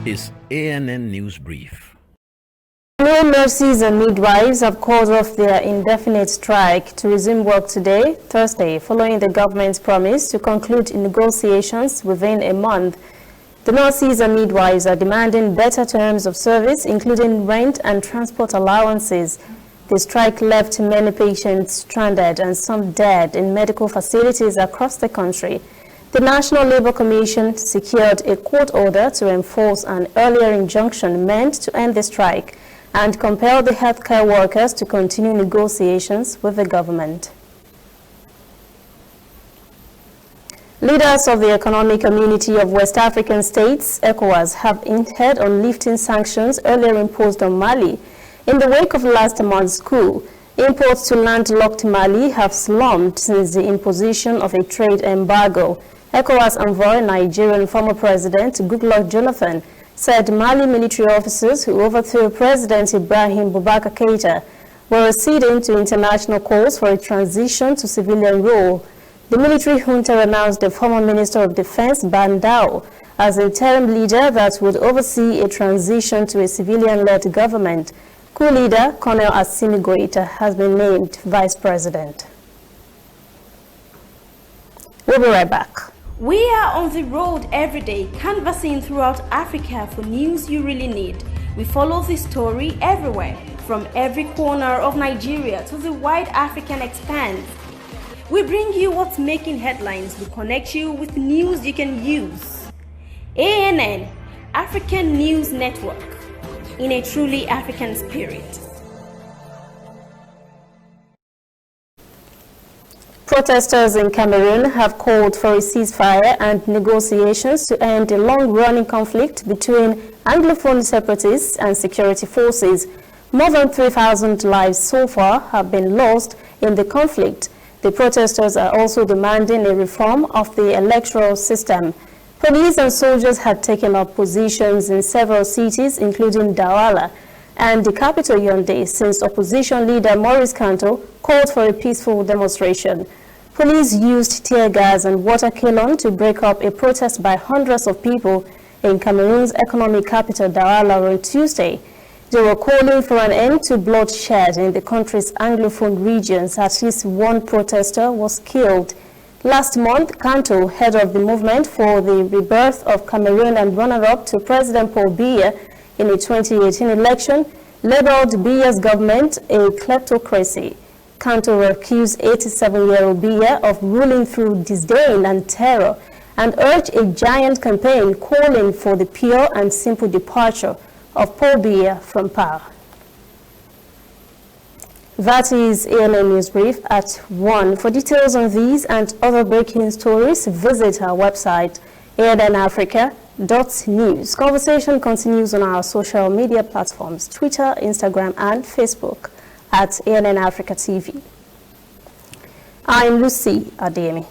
is ANN News Brief. Cameroon nurses and midwives have called off their indefinite strike to resume work today, Thursday, following the government's promise to conclude negotiations within a month. The nurses and midwives are demanding better terms of service, including rent and transport allowances. The strike left many patients stranded and some dead in medical facilities across the country. The National Labour Commission secured a court order to enforce an earlier injunction meant to end the strike and compel the healthcare workers to continue negotiations with the government. Leaders of the Economic Community of West African States, ECOWAS, have hinted on lifting sanctions earlier imposed on Mali. In the wake of last month's coup, imports to landlocked Mali have slumped since the imposition of a trade embargo. ECOWAS envoy, Nigerian former President Goodluck Jonathan, said Mali military officers who overthrew President Ibrahim Boubacar Keïta were acceding to international calls for a transition to civilian rule. The military junta announced the former Minister of Defense, Bandao, as interim leader that would oversee a transition to a civilian-led government. Coup leader, Colonel Assimi Goïta, has been named Vice President. We'll be right back. We are on the road every day, canvassing throughout Africa for news you really need. We follow the story everywhere, from every corner of Nigeria to the wide African expanse. We bring you what's making headlines. We connect you with news you can use. ANN, African News Network, in a truly African spirit. Protesters in Cameroon have called for a ceasefire and negotiations to end a long-running conflict between Anglophone separatists and security forces. More than 3,000 lives so far have been lost in the conflict. The protesters are also demanding a reform of the electoral system. Police and soldiers had taken up positions in several cities, including Douala and the capital Yaoundé, since opposition leader Maurice Kamto called for a peaceful demonstration. Police used tear gas and water cannon to break up a protest by hundreds of people in Cameroon's economic capital Douala on Tuesday. They were calling for an end to bloodshed in the country's Anglophone regions. At least one protester was killed. Last month, Kamto, head of the movement for the rebirth of Cameroon and runner-up to President Paul Biya in the 2018 election, labeled Biya's government a kleptocracy. Kamto accused 87-year-old Biya of ruling through disdain and terror and urged a giant campaign calling for the pure and simple departure of Paul Biya from power. That is ANN News Brief at 1. For details on these and other breaking stories, visit our website, annafrica.news. Conversation continues on our social media platforms, Twitter, Instagram, and Facebook at ANN Africa TV. I'm Lucy Ademi.